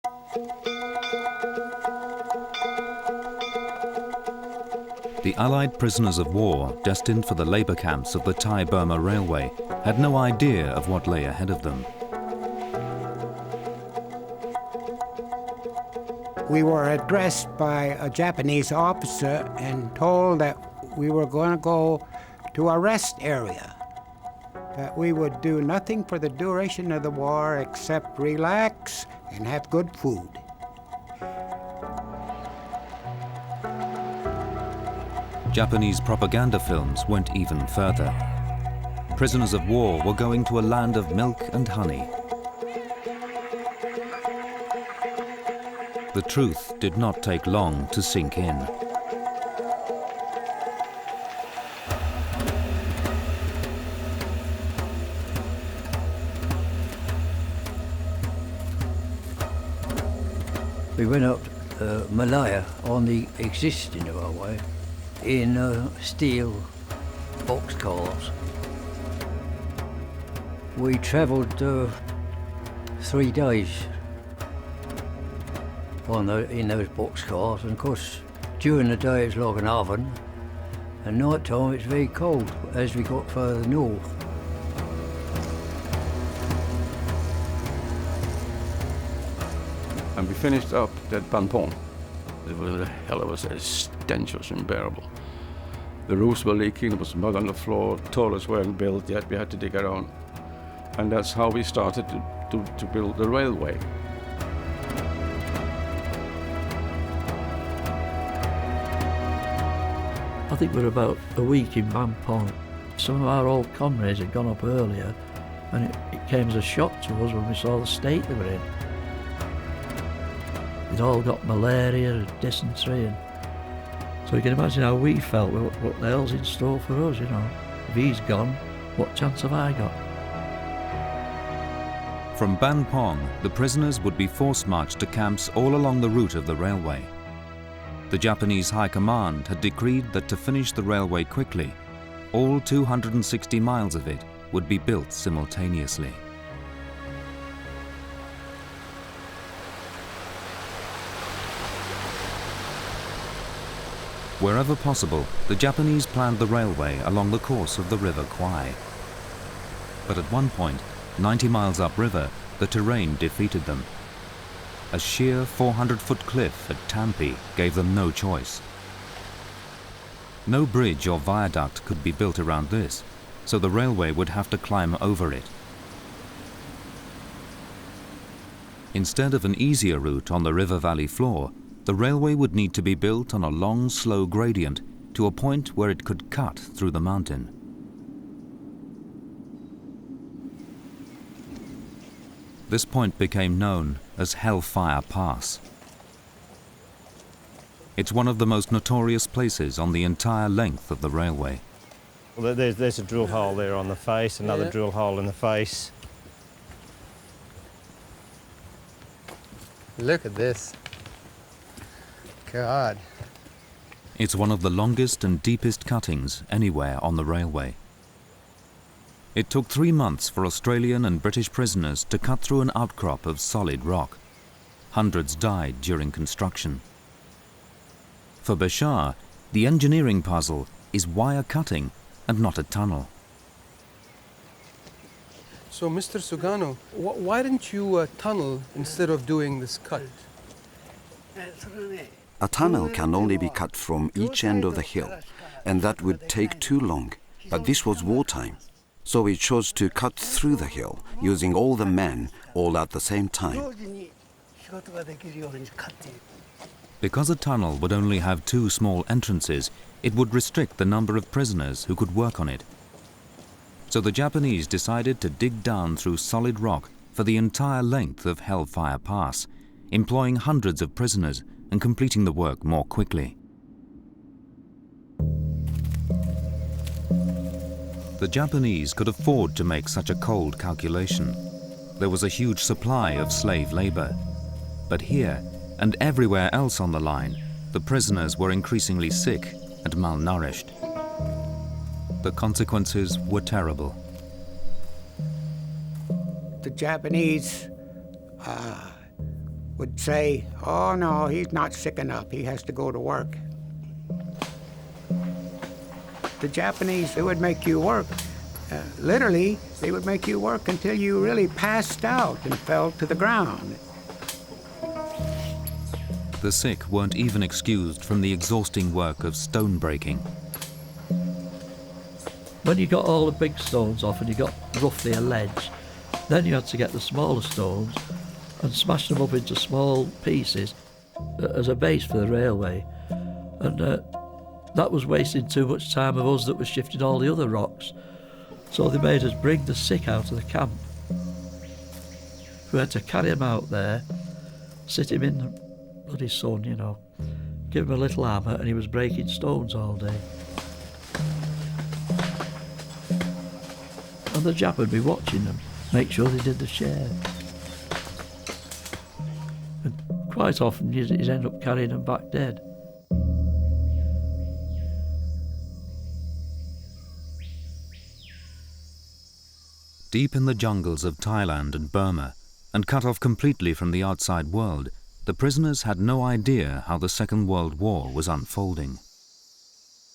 The Allied prisoners of war destined for the labor camps of the Thai-Burma Railway had no idea of what lay ahead of them. We were addressed by a Japanese officer and told that we were going to go to a rest area, that we would do nothing for the duration of the war except relax and have good food. Japanese propaganda films went even further. Prisoners of war were going to a land of milk and honey. The truth did not take long to sink in. We went up Malaya on the existing railway in steel boxcars. We travelled 3 days in those boxcars, and of course during the day it's like an oven, and night time it's very cold as we got further north. And we finished up at Ban Pong. It was a hell of a stench, was unbearable. The roofs were leaking, there was mud on the floor, toilets weren't built yet, we had to dig around. And that's how we started to build the railway. I think we were about a week in Ban Pong. Some of our old comrades had gone up earlier, and it came as a shock to us when we saw the state they were in. They'd all got malaria and dysentery, and so you can imagine how we felt. What the hell's in store for us, you know? If he's gone, what chance have I got? From Ban Pong, the prisoners would be force-marched to camps all along the route of the railway. The Japanese High Command had decreed that to finish the railway quickly, all 260 miles of it would be built simultaneously. Wherever possible, the Japanese planned the railway along the course of the River Kwai. But at one point, 90 miles upriver, the terrain defeated them. A sheer 400-foot cliff at Tampi gave them no choice. No bridge or viaduct could be built around this, so the railway would have to climb over it. Instead of an easier route on the river valley floor, the railway would need to be built on a long, slow gradient to a point where it could cut through the mountain. This point became known as Hellfire Pass. It's one of the most notorious places on the entire length of the railway. Well, there's a drill hole there on the face, another drill hole in the face. Look at this. God. It's one of the longest and deepest cuttings anywhere on the railway. It took 3 months for Australian and British prisoners to cut through an outcrop of solid rock. Hundreds died during construction. For Bashar, the engineering puzzle is wire cutting and not a tunnel. So, Mr. Sugano, why didn't you tunnel instead of doing this cut? A tunnel can only be cut from each end of the hill, and that would take too long. But this was wartime, so we chose to cut through the hill, using all the men, all at the same time. Because a tunnel would only have 2 small entrances, it would restrict the number of prisoners who could work on it. So the Japanese decided to dig down through solid rock for the entire length of Hellfire Pass, employing hundreds of prisoners and completing the work more quickly. The Japanese could afford to make such a cold calculation. There was a huge supply of slave labor. But here, and everywhere else on the line, the prisoners were increasingly sick and malnourished. The consequences were terrible. The Japanese would say, oh no, he's not sick enough, he has to go to work. The Japanese, they would make you work. Literally, they would make you work until you really passed out and fell to the ground. The sick weren't even excused from the exhausting work of stone breaking. When you got all the big stones off and you got roughly a ledge, then you had to get the smaller stones and smash them up into small pieces as a base for the railway. And that was wasting too much time of us that was shifting all the other rocks. So they made us bring the sick out of the camp. We had to carry him out there, sit him in the bloody sun, you know, give him a little hammer, and he was breaking stones all day. And the Jap would be watching them, make sure they did the share. And quite often you'd end up carrying them back dead. Deep in the jungles of Thailand and Burma, and cut off completely from the outside world, the prisoners had no idea how the Second World War was unfolding.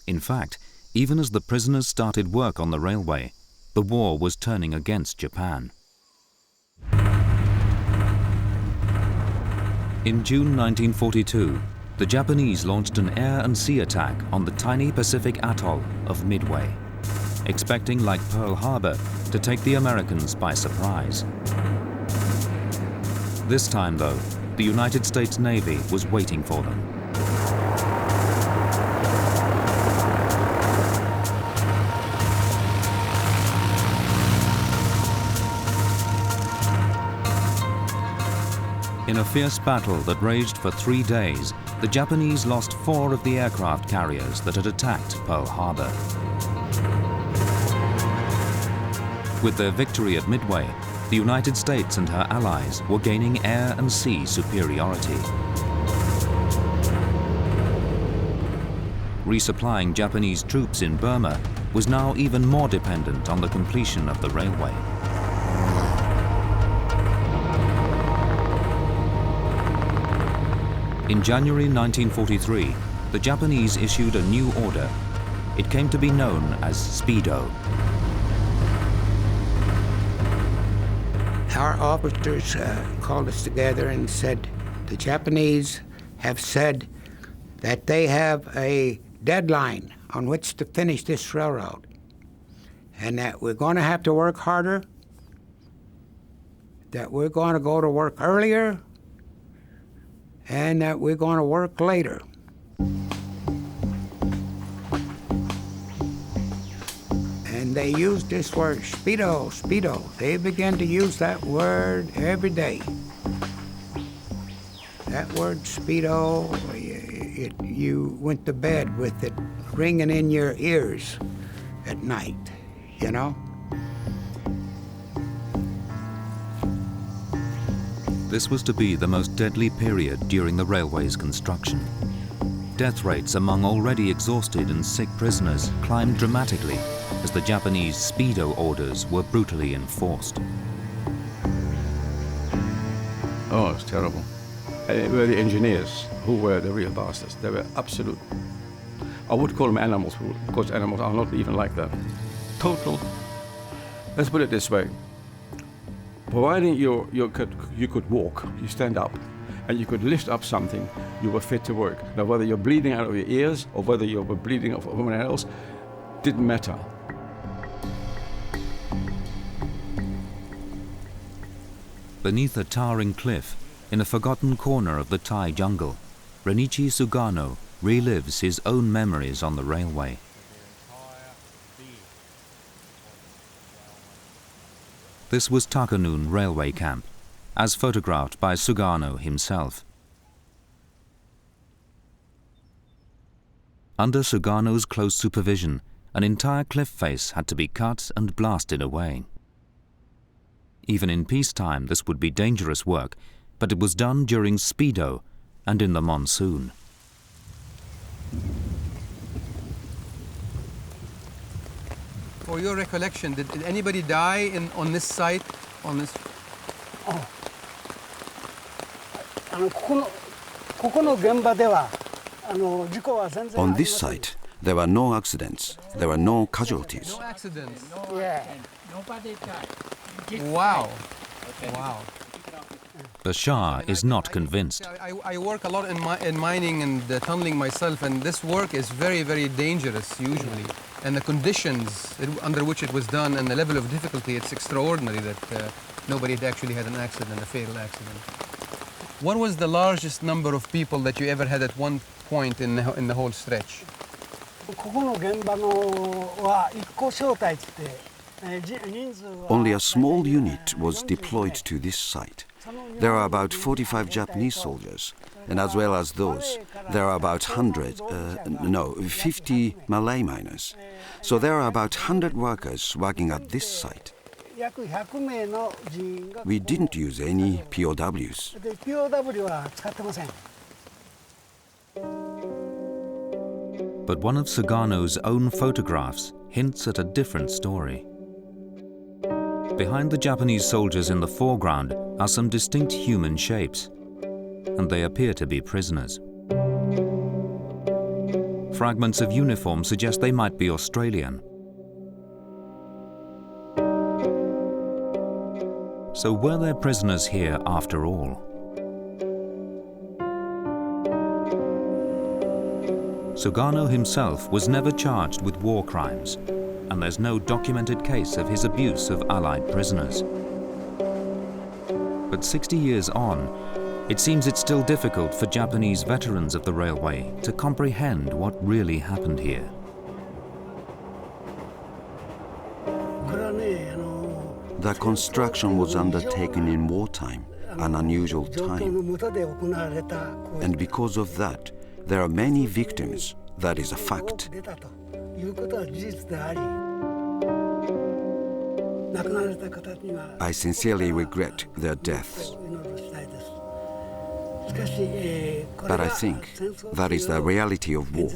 In fact, even as the prisoners started work on the railway, the war was turning against Japan. In June 1942, the Japanese launched an air and sea attack on the tiny Pacific atoll of Midway, expecting, like Pearl Harbor, to take the Americans by surprise. This time, though, the United States Navy was waiting for them. In a fierce battle that raged for 3 days, the Japanese lost 4 of the aircraft carriers that had attacked Pearl Harbor. With their victory at Midway, the United States and her allies were gaining air and sea superiority. Resupplying Japanese troops in Burma was now even more dependent on the completion of the railway. In January 1943, the Japanese issued a new order. It came to be known as Speedo. Our officers called us together and said, the Japanese have said that they have a deadline on which to finish this railroad, and that we're going to have to work harder, that we're going to go to work earlier, and that we're going to work later. And they used this word, Speedo, Speedo. They began to use that word every day. That word, Speedo, you went to bed with it ringing in your ears at night, you know? This was to be the most deadly period during the railway's construction. Death rates among already exhausted and sick prisoners climbed dramatically as the Japanese Speedo orders were brutally enforced. Oh, it's terrible. It were the engineers who were the real bastards. They were absolute. I would call them animals, because animals are not even like that. Total. Let's put it this way. Providing you could walk, you stand up, and you could lift up something, you were fit to work. Now, whether you're bleeding out of your ears or whether you were bleeding out of someone else, didn't matter. Beneath a towering cliff, in a forgotten corner of the Thai jungle, Renichi Sugano relives his own memories on the railway. This was Takanoon railway camp, as photographed by Sugano himself. Under Sugano's close supervision, an entire cliff face had to be cut and blasted away. Even in peacetime, this would be dangerous work, but it was done during Speedo and in the monsoon. For your recollection, did anybody die on this site? On this? Oh. On this site, there were no accidents, there were no casualties. No accidents. Yeah. Wow. Wow. The Shah is not convinced. I work a lot in mining and tunneling myself, and this work is very, very dangerous usually. And the conditions under which it was done and the level of difficulty, it's extraordinary that nobody had actually had an accident, a fatal accident. What was the largest number of people that you ever had at one point in the whole stretch? Only a small unit was deployed to this site. There are about 45 Japanese soldiers, and as well as those, there are about 50 Malay miners. So there are about 100 workers working at this site. We didn't use any POWs. But one of Sugano's own photographs hints at a different story. Behind the Japanese soldiers in the foreground are some distinct human shapes, and they appear to be prisoners. Fragments of uniform suggest they might be Australian. So were there prisoners here after all? Sugano himself was never charged with war crimes, and there's no documented case of his abuse of Allied prisoners. But 60 years on, it seems it's still difficult for Japanese veterans of the railway to comprehend what really happened here. The construction was undertaken in wartime, an unusual time. And because of that, there are many victims. That is a fact. I sincerely regret their deaths. But I think that is the reality of war.